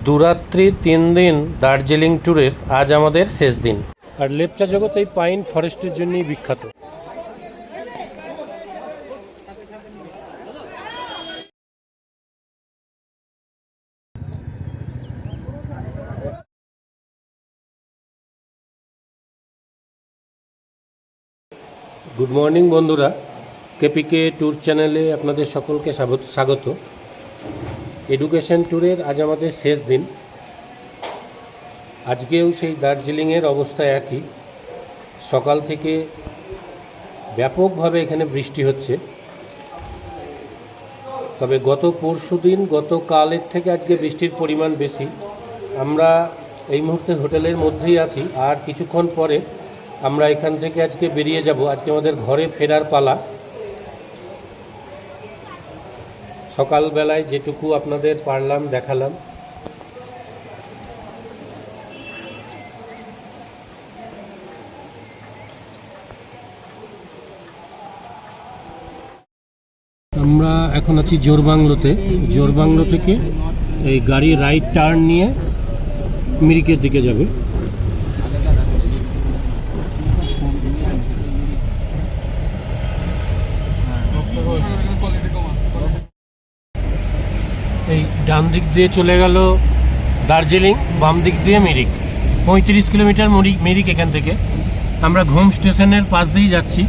দুরাত্রি 3 দিন দার্জিলিং ট্যুরের আজ আমাদের শেষ দিন। আর লেপচা জগৎ এই পাইন ফরেস্টের জন্যই বিখ্যাত। গুড মর্নিং বন্ধুরা, কেপিকে ট্যুর চ্যানেলে আপনাদের সকলকে স্বাগত। এডুকেশন ট্যুরের আজ আমাদের শেষ দিন। আজকেও সেই দার্জিলিংয়ের অবস্থা একই। সকাল থেকে ব্যাপকভাবে এখানে বৃষ্টি হচ্ছে, তবে গতকালের থেকে আজকে বৃষ্টির পরিমাণ বেশি। আমরা এই মুহূর্তে হোটেলের মধ্যেই আছি, আর কিছুক্ষণ পরে আমরা এখান থেকে আজকে বেরিয়ে যাব। আজকে আমাদের ঘরে ফেরার পালা। সকালবেলায় যেটুকু আপনাদের পারলাম দেখালাম। আমরা এখন আছি জোরবাংলো থেকে এই গাড়ি রাইট টার্ন নিয়ে মিরিকের দিকে যাবে। এই ডান দিক দিয়ে চলে গেল দার্জিলিং, বাম দিক দিয়ে মিরিক। 35 কিলোমিটার মিরিক এখান থেকে। আমরা ঘুম স্টেশনের পাশ দিয়েই যাচ্ছি।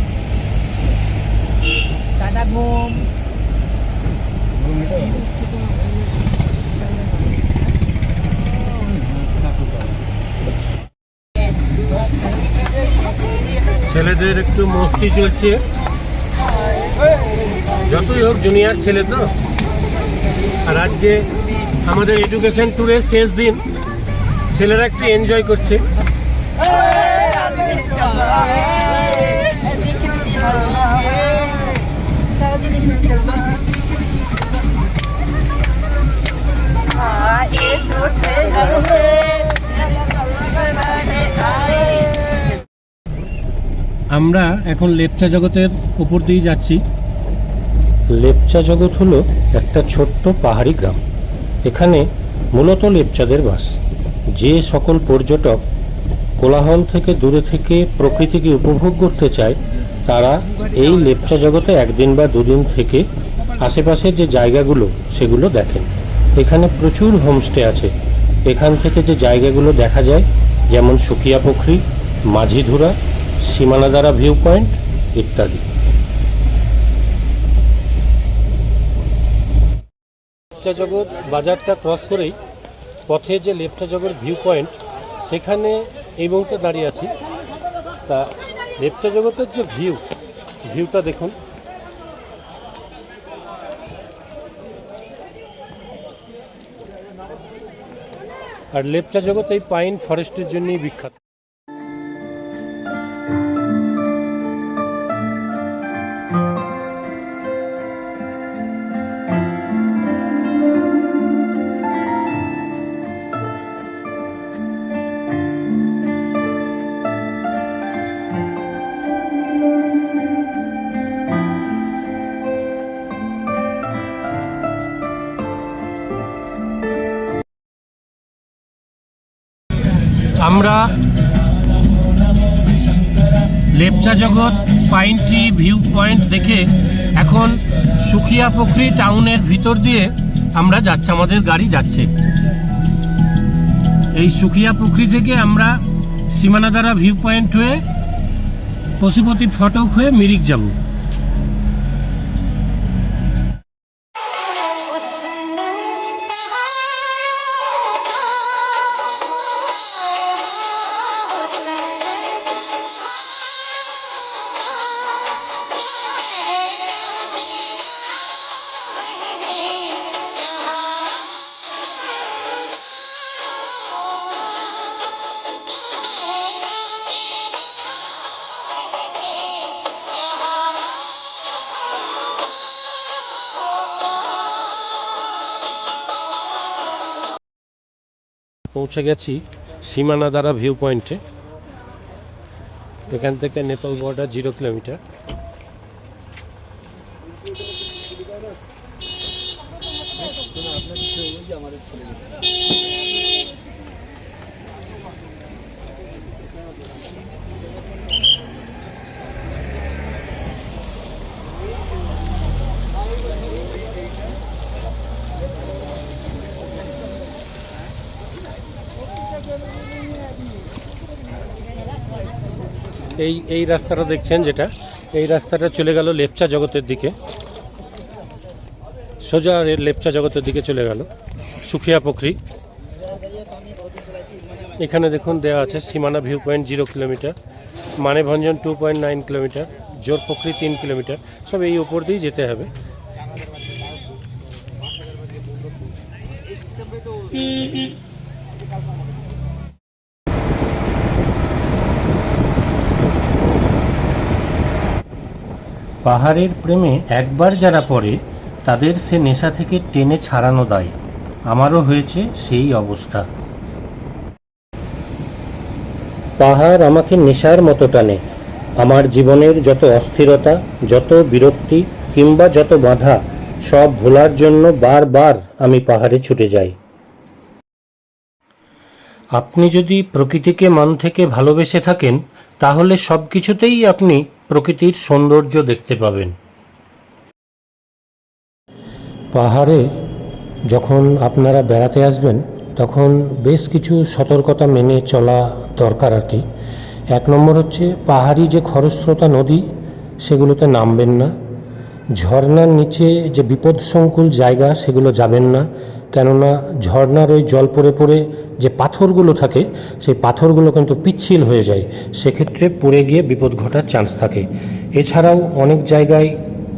ছেলেদের একটু মস্তি চলছে, যতই হোক জুনিয়র ছেলে তো। আর আজকে আমাদের এডুকেশন ট্যুরের শেষ দিন, ছেলেরা একটু এনজয় করছে। আমরা এখন লেপচা জগতের উপর দিয়ে যাচ্ছি। লেপচা জগৎ হলো একটা ছোট্ট পাহাড়ি গ্রাম। এখানে মূলত লেপচাদের বাস। যে সকল পর্যটক কোলাহল থেকে দূরে থেকে প্রকৃতিকে উপভোগ করতে চায়, তারা এই লেপচা জগতে একদিন বা দুদিন থেকে আশেপাশের যে জায়গাগুলো সেগুলো দেখেন। এখানে প্রচুর হোমস্টে আছে। এখান থেকে যে জায়গাগুলো দেখা যায়, যেমন সুকিয়া পুখরি, মাঝিধুরা, সীমানাদারা ভিউ পয়েন্ট ইত্যাদি। লেপচা জগৎ বাজারটা ক্রস করেই পথে যে লেপচা জগৎ ভিউ পয়েন্ট, সেখানে এই মুহূর্তে দাঁড়িয়ে আছি। তা লেপচা জগতের যে ভিউটা দেখুন। আর লেপচা জগৎ এই পাইন ফরেস্টের জন্যই বিখ্যাত। আমরা লেপচা জগৎ পাইন ট্রি ভিউ পয়েন্ট দেখে এখন সুকিয়া পুখরি টাউনের ভিতর দিয়ে আমরা যাচ্ছি। আমাদের গাড়ি যাচ্ছে। এই সুকিয়া পুখরি থেকে আমরা সীমানাদারা ভিউ পয়েন্ট হয়ে পশুপতি ফটক হয়ে মিরিক যাব। পৌঁছে গেছি সীমানাদারা ভিউ পয়েন্টে। এখান থেকে নেপাল বর্ডার 0 কিলোমিটার। আপনার আমাদের ছেলে এই রাস্তাটা দেখছেন, যেটা এই রাস্তাটা চলে গেল লেপচা জগতের দিকে, সোজা লেপচা জগতের দিকে চলে গেল। সুখিয়া পুকুরি, এখানে দেখুন দেওয়া আছে সীমানা view point 0 kilometre, Manebhanjan 2.9 kilometre, জোর পুকুরি 3 কিলোমিটার, সব এই উপর দিয়েই যেতে হবে। পাহাড়ের প্রেমে একবার যারা পড়ে তাদের সে নেশা থেকে টেনে ছাড়ানো দায়। আমারও হয়েছে সেই অবস্থা। পাহাড় আমাকে নেশার মতো টানে। আমার জীবনের যত অস্থিরতা, যত বিরক্তি কিংবা যত বাধা, সব ভোলার জন্য বারবার আমি পাহাড়ে ছুটে যাই। আপনি যদি প্রকৃতিকে মন থেকে ভালোবেসে থাকেন, তাহলে সব কিছুতেই আপনি প্রকৃতির সৌন্দর্য দেখতে পাবেন। পাহাড়ে যখন আপনারা বেড়াতে আসবেন, তখন বেশ কিছু সতর্কতা মেনে চলা দরকার আর কি। 1 নম্বর হচ্ছে, পাহাড়ি যে খরস্রোতা নদী সেগুলোতে নামবেন না। ঝর্নার নিচে যে বিপদসংকুল জায়গা সেগুলো যাবেন না, কেননা ঝর্নার ওই জল পড়ে পড়ে যে পাথরগুলো থাকে সেই পাথরগুলো কিন্তু পিচ্ছিল হয়ে যায়, সেক্ষেত্রে পড়ে গিয়ে বিপদ ঘটার চান্স থাকে। এছাড়াও অনেক জায়গায়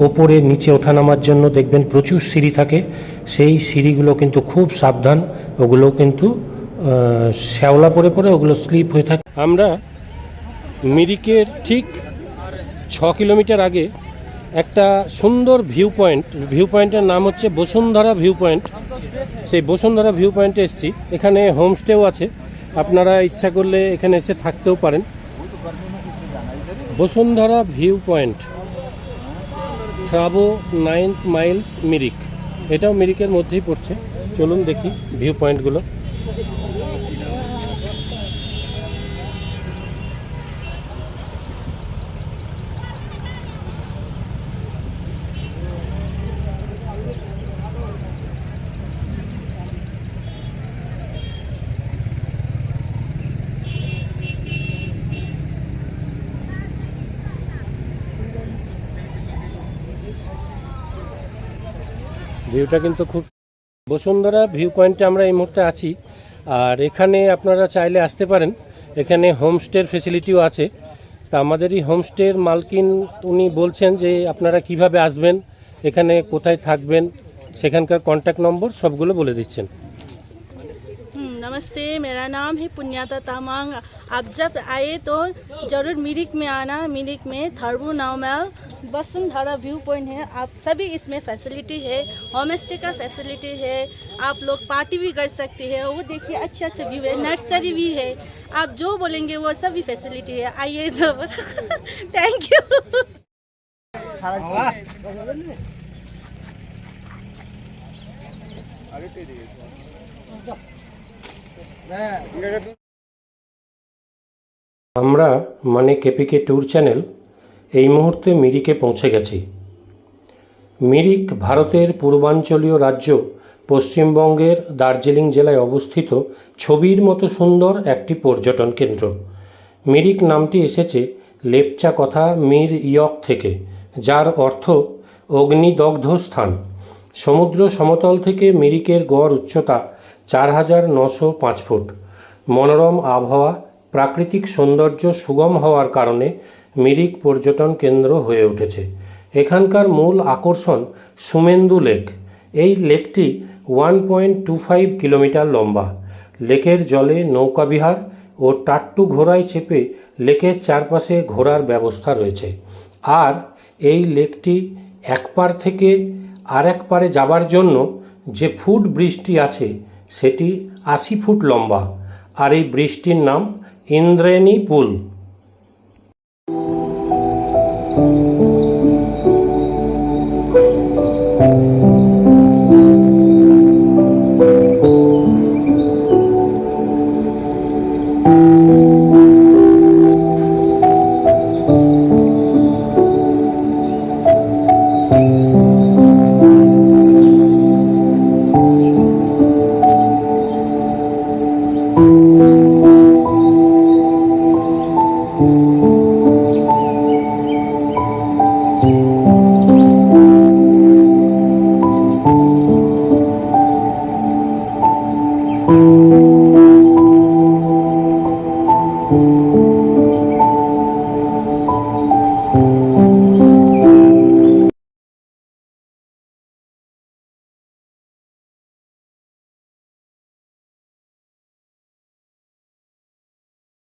ওপরে নিচে ওঠানামার জন্য দেখবেন প্রচুর সিঁড়ি থাকে, সেই সিঁড়িগুলো কিন্তু খুব সাবধান, ওগুলো কিন্তু শ্যাওলা পড়ে পড়ে ওগুলো স্লিপ হয়ে থাকে। আমরা মিরিকের ঠিক 6 কিলোমিটার আগে একটা সুন্দর ভিউ পয়েন্টের নাম হচ্ছে বসুন্ধরা ভিউ পয়েন্ট। সেই বসুন্ধরা ভিউ পয়েন্টে এসেছি। এখানে হোমস্টেও আছে, আপনারা ইচ্ছা করলে এখানে এসে থাকতেও পারেন। Bashundhara view point, Travo 9 Miles Mirik, এটাও মিরিকের মধ্যেই পড়ছে। চলুন দেখি ভিউ পয়েন্টগুলো। ভিউটা কিন্তু খুব, বসুন্ধরা ভিউ পয়েন্টে আমরা এই মুহূর্তে আছি। আর এখানে আপনারা চাইলে আসতে পারেন, এখানে হোমস্টের ফেসিলিটিও আছে। তা আমাদের এই হোমস্টের মালকিন উনি বলছেন যে আপনারা কিভাবে আসবেন, এখানে কোথায় থাকবেন, সেখানকার কন্ট্যাক্ট নম্বর সবগুলো বলে দিচ্ছেন। नमस्ते, मेरा नाम है पुण्याता तामांग। आप जब आए तो ज़रूर मिरिक में आना। मिरिक में थर्बो नावमेल वसुंधरा व्यू पॉइंट है। आप सभी इसमें फैसिलिटी है, होम स्टे का फैसिलिटी है, आप लोग पार्टी भी कर सकते हैं। वो देखिए अच्छा अच्छा व्यू है, नर्सरी भी है, आप जो बोलेंगे वो सभी फैसिलिटी है। आइए जब थैंक यू। আমরা মানে কেপিকে ট্যুর চ্যানেল এই মুহূর্তে মিরিকে পৌঁছে গেছি। মিরিক ভারতের পূর্বাঞ্চলীয় রাজ্য পশ্চিমবঙ্গের দার্জিলিং জেলায় অবস্থিত ছবির মতো সুন্দর একটি পর্যটন কেন্দ্র। মিরিক নামটি এসেছে লেপচা কথা মির ইয়ক থেকে, যার অর্থ অগ্নিদগ্ধ স্থান। সমুদ্র সমতল থেকে মিরিকের গড় উচ্চতা 4905 ফুট। মনোরম আবহাওয়া, প্রাকৃতিক সৌন্দর্য সুগম হওয়ার কারণে মিরিক পর্যটন কেন্দ্র হয়ে উঠেছে। এখানকার মূল আকর্ষণ সুমেন্দু লেক। এই লেকটি 1.25 কিলোমিটার লম্বা। লেকের জলে নৌকাবিহার ও টাট্টু ঘোড়ায় চেপে লেকের চারপাশে ঘোরার ব্যবস্থা রয়েছে। আর এই লেকটি এক পার থেকে আরেক পারে যাবার জন্য যে ফুট ব্রিজটি আছে সেটি 80 ফুট লম্বা। আর এই ব্রিজটির নাম ইন্দ্রেণী পুল।